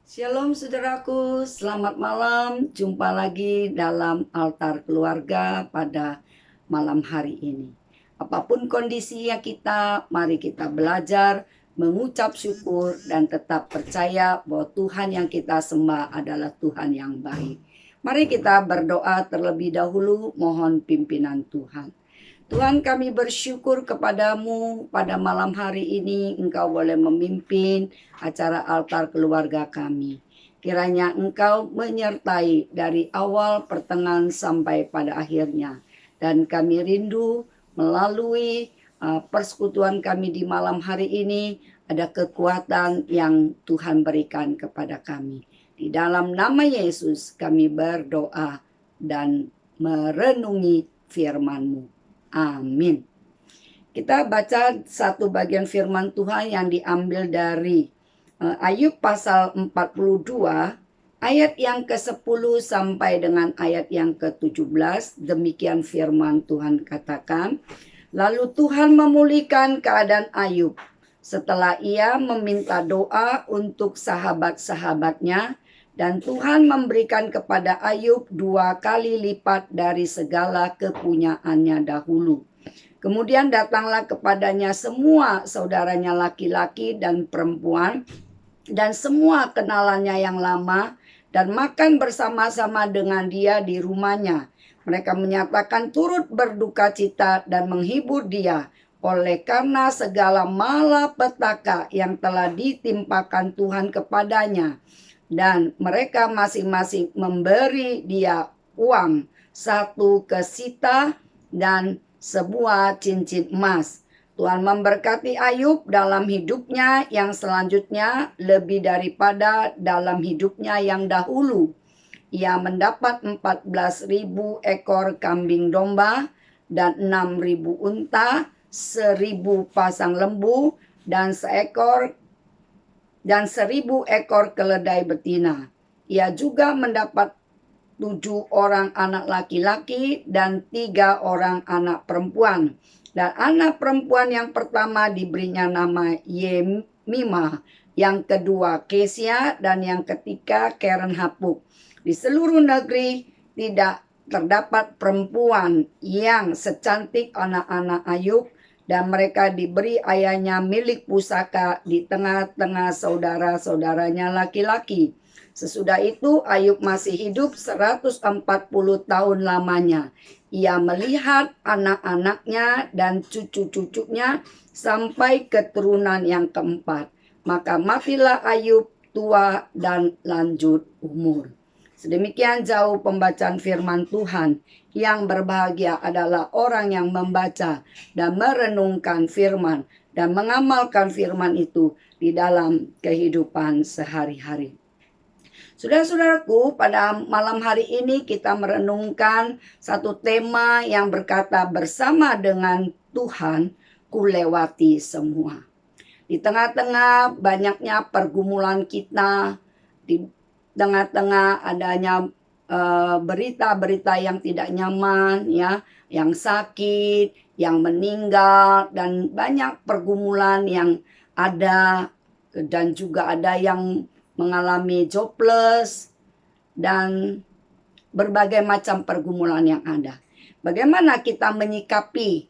Shalom saudaraku, selamat malam. Jumpa lagi dalam altar keluarga pada malam hari ini. Apapun kondisinya kita, mari kita belajar mengucap syukur dan tetap percaya bahwa Tuhan yang kita sembah adalah Tuhan yang baik. Mari kita berdoa terlebih dahulu, mohon pimpinan Tuhan. Tuhan, kami bersyukur kepadamu pada malam hari ini Engkau boleh memimpin acara altar keluarga kami. Kiranya Engkau menyertai dari awal, pertengahan sampai pada akhirnya. Dan kami rindu melalui persekutuan kami di malam hari ini ada kekuatan yang Tuhan berikan kepada kami. Di dalam nama Yesus kami berdoa dan merenungi firman-Mu. Amin. Kita baca satu bagian firman Tuhan yang diambil dari Ayub pasal 42 ayat yang ke-10 sampai dengan ayat yang ke-17. Demikian firman Tuhan katakan, lalu Tuhan memulihkan keadaan Ayub setelah ia meminta doa untuk sahabat-sahabatnya, dan Tuhan memberikan kepada Ayub 2 kali lipat dari segala kepunyaannya dahulu. Kemudian datanglah kepadanya semua saudaranya laki-laki dan perempuan dan semua kenalannya yang lama, dan makan bersama-sama dengan dia di rumahnya. Mereka menyatakan turut berduka cita dan menghibur dia oleh karena segala malapetaka yang telah ditimpakan Tuhan kepadanya. Dan mereka masing-masing memberi dia uang, 1 kesita dan sebuah cincin emas. Tuhan memberkati Ayub dalam hidupnya yang selanjutnya lebih daripada dalam hidupnya yang dahulu. Ia mendapat 14.000 ekor kambing domba dan 6.000 unta, 1.000 pasang lembu dan 1.000 ekor keledai betina. Ia juga mendapat 7 orang anak laki-laki dan 3 orang anak perempuan. Dan anak perempuan yang pertama diberinya nama Yemimah, yang kedua Kesia, dan yang ketiga Keren Hapuk. Di seluruh negeri tidak terdapat perempuan yang secantik anak-anak Ayub, dan mereka diberi ayahnya milik pusaka di tengah-tengah saudara-saudaranya laki-laki. Sesudah itu Ayub masih hidup 140 tahun lamanya. Ia melihat anak-anaknya dan cucu-cucunya sampai keturunan yang keempat. Maka matilah Ayub tua dan lanjut umur. Sedemikian jauh pembacaan firman Tuhan. Yang berbahagia adalah orang yang membaca dan merenungkan firman dan mengamalkan firman itu di dalam kehidupan sehari-hari. Saudara-saudaraku, pada malam hari ini kita merenungkan satu tema yang berkata, bersama dengan Tuhan kulewati semua. Di tengah-tengah banyaknya pergumulan kita, di tengah-tengah adanya berita-berita yang tidak nyaman, ya, yang sakit, yang meninggal, dan banyak pergumulan yang ada, dan juga ada yang mengalami jobless dan berbagai macam pergumulan yang ada. Bagaimana kita menyikapi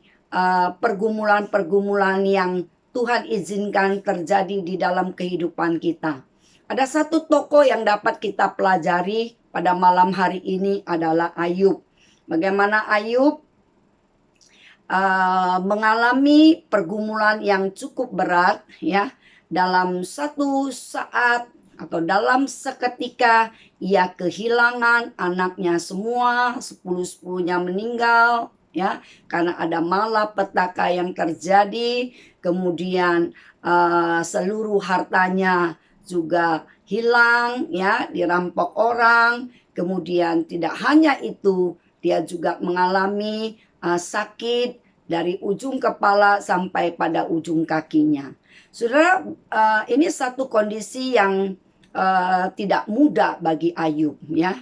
pergumulan-pergumulan yang Tuhan izinkan terjadi di dalam kehidupan kita? Ada satu tokoh yang dapat kita pelajari pada malam hari ini adalah Ayub. Bagaimana Ayub mengalami pergumulan yang cukup berat, ya, dalam satu saat atau dalam seketika ia kehilangan anaknya semua, 10-10-nya meninggal, ya, karena ada malapetaka yang terjadi. Kemudian seluruh hartanya juga hilang, ya, dirampok orang. Kemudian tidak hanya itu, dia juga mengalami sakit dari ujung kepala sampai pada ujung kakinya. Saudara, ini satu kondisi yang tidak mudah bagi Ayub, ya.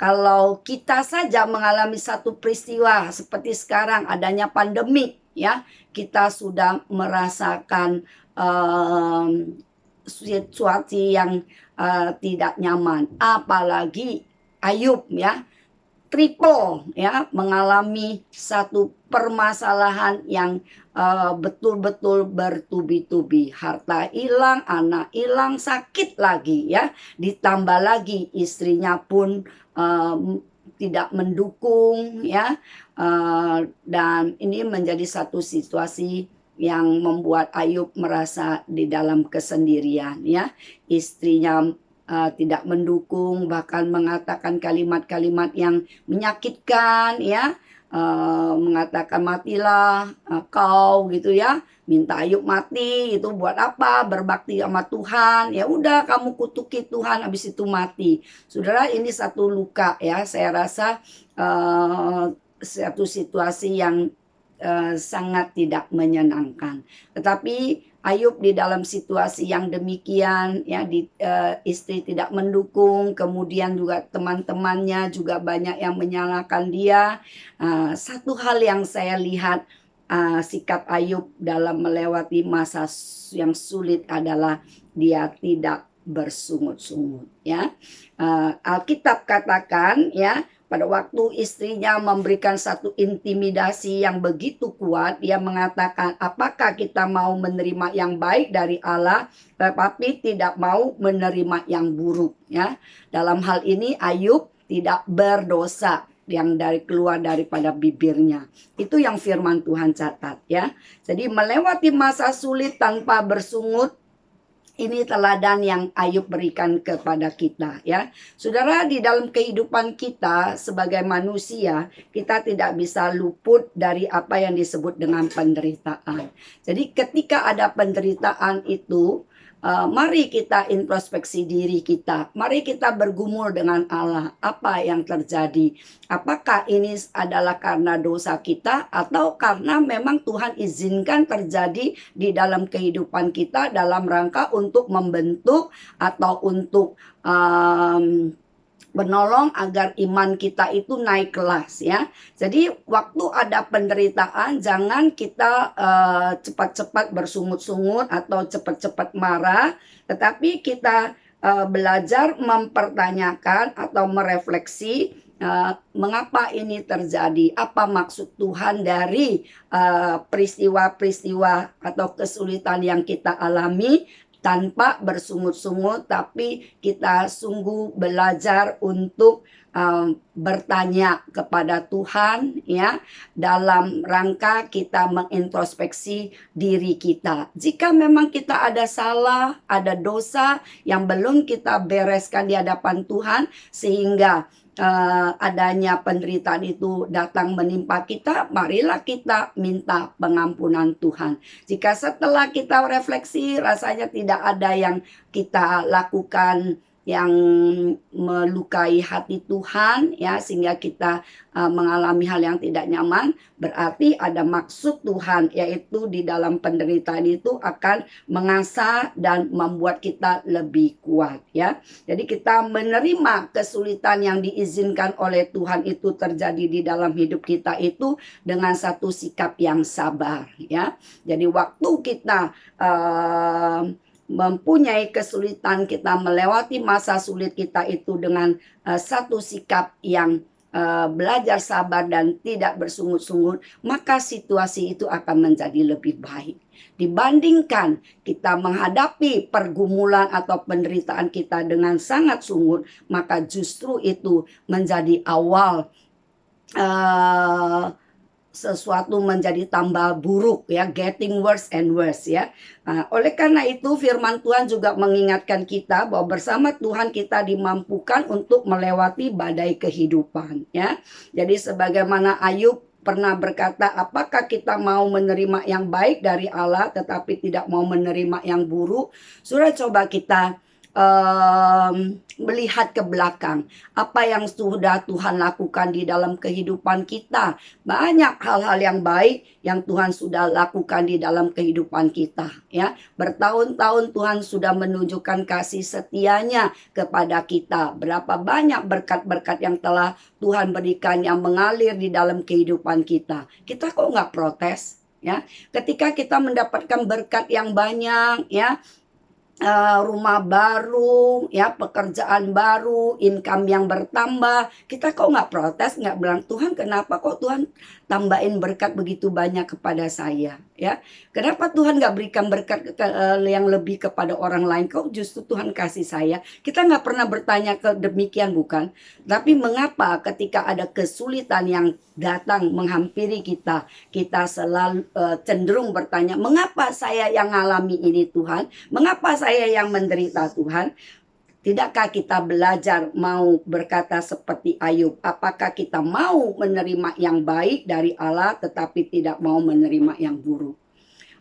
Kalau kita saja mengalami satu peristiwa seperti sekarang adanya pandemi, ya, kita sudah merasakan situasi yang tidak nyaman. Apalagi Ayub ya, triple ya, mengalami satu permasalahan yang betul-betul bertubi-tubi. Harta hilang, anak hilang, sakit lagi ya. Ditambah lagi istrinya pun tidak mendukung ya. Dan ini menjadi satu situasi yang membuat Ayub merasa di dalam kesendirian ya. Istrinya tidak mendukung, bahkan mengatakan kalimat-kalimat yang menyakitkan ya. Mengatakan matilah kau gitu ya, minta Ayub mati itu buat apa, berbakti sama Tuhan, ya udah kamu kutuki Tuhan habis itu mati. Saudara, ini satu luka ya, saya rasa satu situasi yang sangat tidak menyenangkan. Tetapi Ayub di dalam situasi yang demikian ya, istri tidak mendukung, kemudian juga teman-temannya juga banyak yang menyalahkan dia. Satu hal yang saya lihat sikap Ayub dalam melewati masa yang sulit adalah dia tidak bersungut-sungut ya. Alkitab katakan ya, pada waktu istrinya memberikan satu intimidasi yang begitu kuat, dia mengatakan, apakah kita mau menerima yang baik dari Allah, tetapi tidak mau menerima yang buruk ya. Dalam hal ini Ayub tidak berdosa yang keluar daripada bibirnya. Itu yang firman Tuhan catat ya. Jadi melewati masa sulit tanpa bersungut, ini teladan yang Ayub berikan kepada kita ya. Saudara, di dalam kehidupan kita sebagai manusia, kita tidak bisa luput dari apa yang disebut dengan penderitaan. Jadi ketika ada penderitaan itu, mari kita introspeksi diri kita. Mari kita bergumul dengan Allah. Apa yang terjadi? Apakah ini adalah karena dosa kita atau karena memang Tuhan izinkan terjadi di dalam kehidupan kita dalam rangka untuk membentuk atau untuk menolong agar iman kita itu naik kelas ya. Jadi waktu ada penderitaan, jangan kita cepat-cepat bersungut-sungut atau cepat-cepat marah, tetapi kita belajar mempertanyakan atau merefleksi mengapa ini terjadi, apa maksud Tuhan dari peristiwa-peristiwa atau kesulitan yang kita alami, tanpa bersungut-sungut, tapi kita sungguh belajar untuk bertanya kepada Tuhan ya, dalam rangka kita mengintrospeksi diri kita. Jika memang kita ada salah, ada dosa yang belum kita bereskan di hadapan Tuhan, sehingga adanya penderitaan itu datang menimpa kita, marilah kita minta pengampunan Tuhan. Jika setelah kita refleksi rasanya tidak ada yang kita lakukan yang melukai hati Tuhan ya, sehingga kita mengalami hal yang tidak nyaman, berarti ada maksud Tuhan, yaitu di dalam penderitaan itu akan mengasah dan membuat kita lebih kuat ya. Jadi kita menerima kesulitan yang diizinkan oleh Tuhan itu terjadi di dalam hidup kita itu dengan satu sikap yang sabar ya. Jadi waktu kita mempunyai kesulitan, kita melewati masa sulit kita itu dengan satu sikap yang belajar sabar dan tidak bersungut-sungut, maka situasi itu akan menjadi lebih baik. Dibandingkan kita menghadapi pergumulan atau penderitaan kita dengan sangat sungut, maka justru itu menjadi awal sesuatu menjadi tambah buruk ya, getting worse and worse ya. Oleh karena itu firman Tuhan juga mengingatkan kita bahwa bersama Tuhan kita dimampukan untuk melewati badai kehidupan ya. Jadi sebagaimana Ayub pernah berkata, apakah kita mau menerima yang baik dari Allah tetapi tidak mau menerima yang buruk? Sudah coba kita melihat ke belakang, apa yang sudah Tuhan lakukan di dalam kehidupan kita. Banyak hal-hal yang baik yang Tuhan sudah lakukan di dalam kehidupan kita ya. Bertahun-tahun Tuhan sudah menunjukkan kasih setianya kepada kita. Berapa banyak berkat-berkat yang telah Tuhan berikan yang mengalir di dalam kehidupan kita. Kita kok nggak protes ya? Ketika kita mendapatkan berkat yang banyak ya, rumah baru, ya, pekerjaan baru, income yang bertambah, kita kok nggak protes, nggak bilang, "Tuhan kenapa kok Tuhan tambahin berkat begitu banyak kepada saya?" Ya. Kenapa Tuhan nggak berikan berkat yang lebih kepada orang lain, kok justru Tuhan kasih saya? Kita nggak pernah bertanya ke demikian, bukan? Tapi mengapa ketika ada kesulitan yang datang menghampiri kita, kita selalu cenderung bertanya, "Mengapa saya yang ngalami ini Tuhan? Mengapa saya yang menderita Tuhan?" Tidakkah kita belajar mau berkata seperti Ayub? Apakah kita mau menerima yang baik dari Allah tetapi tidak mau menerima yang buruk?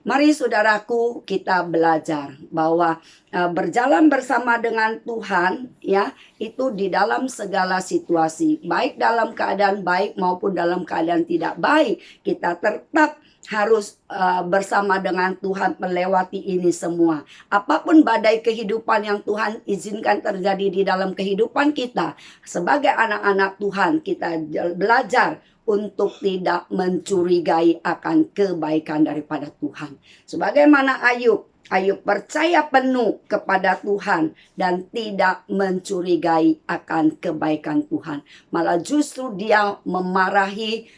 Mari saudaraku, kita belajar bahwa berjalan bersama dengan Tuhan, ya, itu di dalam segala situasi, baik dalam keadaan baik maupun dalam keadaan tidak baik, kita tetap harus bersama dengan Tuhan melewati ini semua. Apapun badai kehidupan yang Tuhan izinkan terjadi di dalam kehidupan kita, sebagai anak-anak Tuhan, kita belajar untuk tidak mencurigai akan kebaikan daripada Tuhan. Sebagaimana Ayub percaya penuh kepada Tuhan dan tidak mencurigai akan kebaikan Tuhan. Malah justru dia memarahi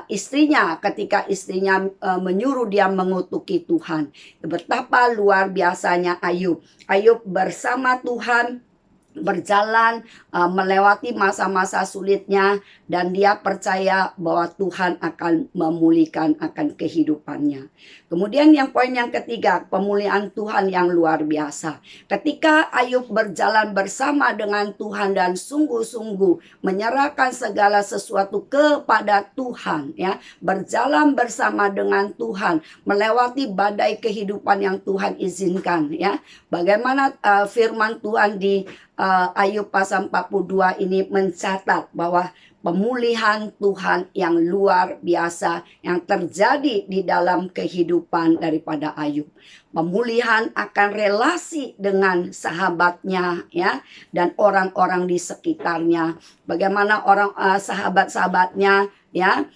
istrinya ketika istrinya menyuruh dia mengutuki Tuhan. Betapa luar biasanya Ayub. Ayub bersama Tuhan berjalan melewati masa-masa sulitnya, dan dia percaya bahwa Tuhan akan memulihkan akan kehidupannya. Kemudian poin yang ketiga, pemulihan Tuhan yang luar biasa. Ketika Ayub berjalan bersama dengan Tuhan dan sungguh-sungguh menyerahkan segala sesuatu kepada Tuhan, ya, berjalan bersama dengan Tuhan, melewati badai kehidupan yang Tuhan izinkan, ya. Bagaimana firman Tuhan di Ayub pasal 42 ini mencatat bahwa pemulihan Tuhan yang luar biasa yang terjadi di dalam kehidupan daripada Ayub. Pemulihan akan relasi dengan sahabatnya, ya, dan orang-orang di sekitarnya. Bagaimana sahabat-sahabatnya, ya,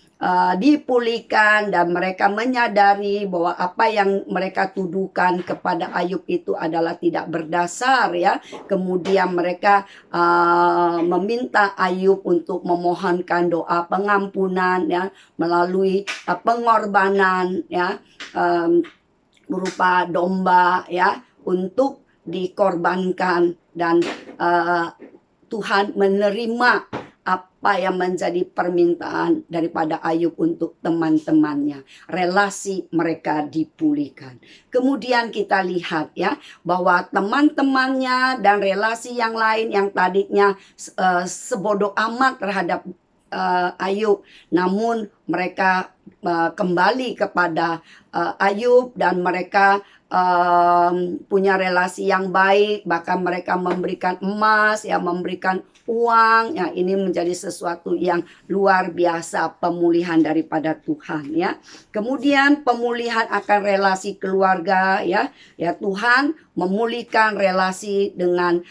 dipulihkan, dan mereka menyadari bahwa apa yang mereka tuduhkan kepada Ayub itu adalah tidak berdasar, ya. Kemudian mereka meminta Ayub untuk memohonkan doa pengampunan, ya, melalui pengorbanan, ya, berupa domba, ya, untuk dikorbankan, dan Tuhan menerima apa yang menjadi permintaan daripada Ayub untuk teman-temannya. Relasi mereka dipulihkan. Kemudian kita lihat, ya, bahwa teman-temannya dan relasi yang lain yang tadinya sebodoh amat terhadap Ayub, namun mereka kembali kepada Ayub, dan mereka punya relasi yang baik, bahkan mereka memberikan emas, ya, memberikan uang, ya. Ini menjadi sesuatu yang luar biasa, pemulihan daripada Tuhan, ya. Kemudian pemulihan akan relasi keluarga, ya. Ya, Tuhan memulihkan relasi dengan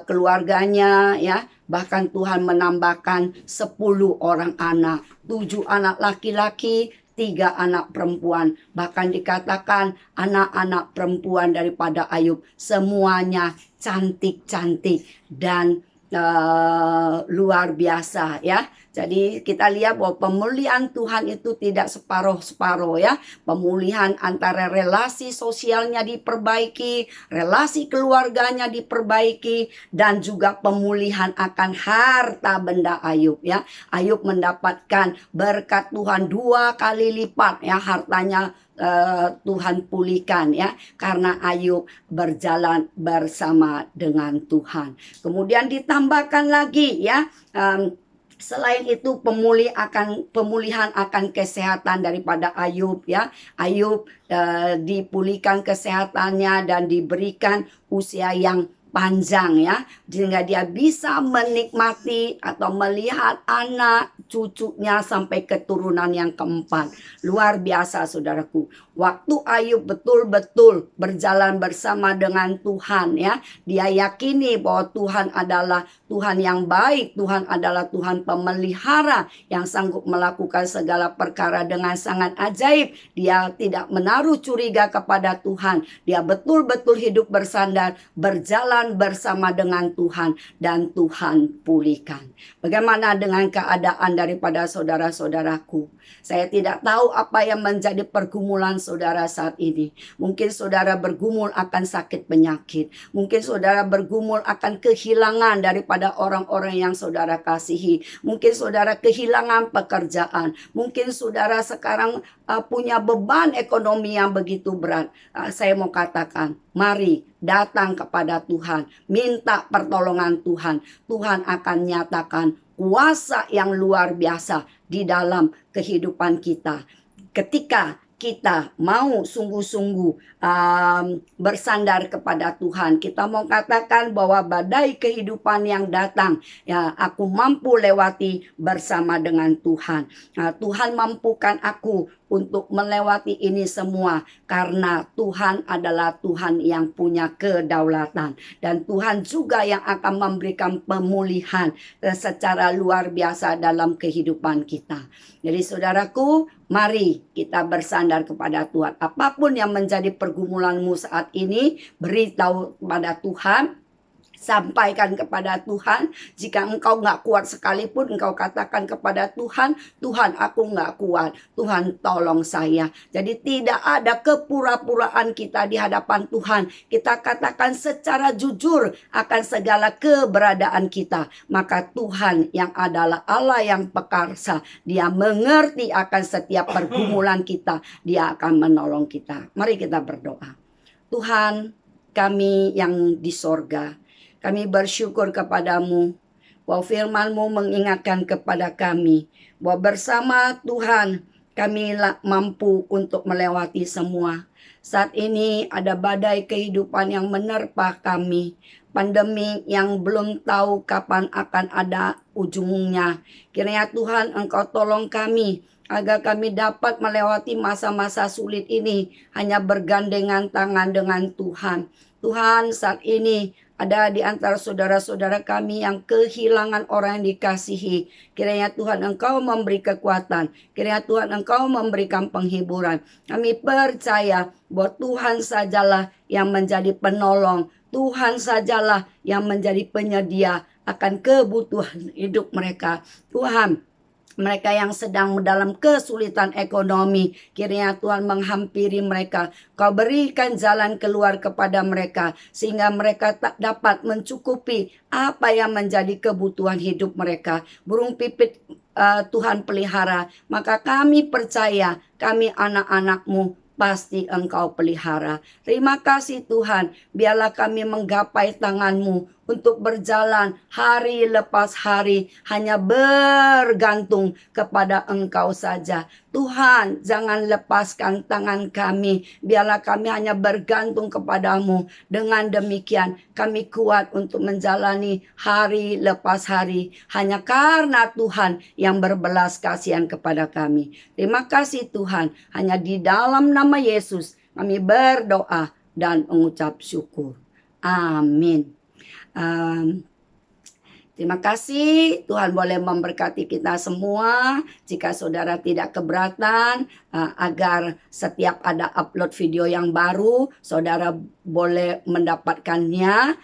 keluarganya, ya. Bahkan Tuhan menambahkan 10 orang anak, 7 anak laki-laki, 3 anak perempuan. Bahkan dikatakan anak-anak perempuan daripada Ayub semuanya cantik-cantik dan luar biasa, ya. Jadi kita lihat bahwa pemulihan Tuhan itu tidak separuh-separuh, ya. Pemulihan antara relasi sosialnya diperbaiki, relasi keluarganya diperbaiki, dan juga pemulihan akan harta benda Ayub, ya. Ayub mendapatkan berkat Tuhan 2 kali lipat, ya, hartanya Tuhan pulihkan, ya, karena Ayub berjalan bersama dengan Tuhan. Kemudian ditambahkan lagi, ya, selain itu pemulihan akan kesehatan daripada Ayub, ya. Ayub dipulihkan kesehatannya dan diberikan usia yang panjang, ya, sehingga dia bisa menikmati atau melihat anak cucunya sampai keturunan yang keempat. Luar biasa, saudaraku. Waktu Ayub betul-betul berjalan bersama dengan Tuhan ya, dia yakini bahwa Tuhan adalah Tuhan yang baik, Tuhan adalah Tuhan pemelihara yang sanggup melakukan segala perkara dengan sangat ajaib. Dia tidak menaruh curiga kepada Tuhan. Dia betul-betul hidup bersandar, berjalan bersama dengan Tuhan, dan Tuhan pulihkan. Bagaimana dengan keadaan daripada saudara-saudaraku? Saya tidak tahu apa yang menjadi pergumulan saudara saat ini. Mungkin saudara bergumul akan sakit penyakit. Mungkin saudara bergumul akan kehilangan daripada orang-orang yang saudara kasihi. Mungkin saudara kehilangan pekerjaan. Mungkin saudara sekarang punya beban ekonomi yang begitu berat. Saya mau katakan, mari datang kepada Tuhan. Minta pertolongan Tuhan. Tuhan akan nyatakan kuasa yang luar biasa di dalam kehidupan kita. Ketika kita mau sungguh-sungguh bersandar kepada Tuhan, kita mau katakan bahwa badai kehidupan yang datang, ya aku mampu lewati bersama dengan Tuhan. Tuhan mampukan aku untuk melewati ini semua karena Tuhan adalah Tuhan yang punya kedaulatan, dan Tuhan juga yang akan memberikan pemulihan secara luar biasa dalam kehidupan kita. Jadi saudaraku, mari kita bersandar kepada Tuhan. Apapun yang menjadi pergumulanmu saat ini, beritahu kepada Tuhan. Sampaikan kepada Tuhan. Jika engkau gak kuat sekalipun, engkau katakan kepada Tuhan, Tuhan aku gak kuat, Tuhan tolong saya. Jadi tidak ada kepura-puraan kita di hadapan Tuhan. Kita katakan secara jujur akan segala keberadaan kita. Maka Tuhan yang adalah Allah yang perkasa, Dia mengerti akan setiap pergumulan kita. Dia akan menolong kita. Mari kita berdoa. Tuhan, kami yang di sorga, kami bersyukur kepadamu bahwa firman-Mu mengingatkan kepada kami bahwa bersama Tuhan kami mampu untuk melewati semua. Saat ini ada badai kehidupan yang menerpa kami. Pandemi yang belum tahu kapan akan ada ujungnya. Kiranya Tuhan Engkau tolong kami agar kami dapat melewati masa-masa sulit ini hanya bergandengan tangan dengan Tuhan. Tuhan, saat ini ada di antara saudara-saudara kami yang kehilangan orang yang dikasihi. Kiranya Tuhan Engkau memberi kekuatan. Kiranya Tuhan Engkau memberikan penghiburan. Kami percaya bahwa Tuhan sajalah yang menjadi penolong. Tuhan sajalah yang menjadi penyedia akan kebutuhan hidup mereka. Tuhan, mereka yang sedang dalam kesulitan ekonomi, kiranya Tuhan menghampiri mereka. Kau berikan jalan keluar kepada mereka, sehingga mereka tak dapat mencukupi apa yang menjadi kebutuhan hidup mereka. Burung pipit Tuhan pelihara, maka kami percaya, kami anak-anak-Mu, pasti Engkau pelihara. Terima kasih Tuhan, biarlah kami menggapai tangan-Mu untuk berjalan hari lepas hari, hanya bergantung kepada Engkau saja. Tuhan, jangan lepaskan tangan kami, biarlah kami hanya bergantung kepadamu. Dengan demikian kami kuat untuk menjalani hari lepas hari, hanya karena Tuhan yang berbelas kasihan kepada kami. Terima kasih Tuhan, hanya di dalam nama Yesus kami berdoa dan mengucap syukur. Amin. Terima kasih. Tuhan boleh memberkati kita semua. Jika saudara tidak keberatan, agar setiap ada upload video yang baru, saudara boleh mendapatkannya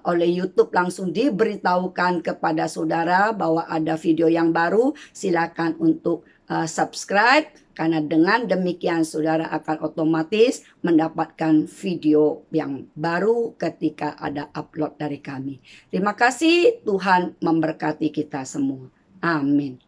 oleh YouTube. Langsung diberitahukan kepada saudara bahwa ada video yang baru. Silakan untuk subscribe, karena dengan demikian saudara akan otomatis mendapatkan video yang baru ketika ada upload dari kami. Terima kasih, Tuhan memberkati kita semua. Amin.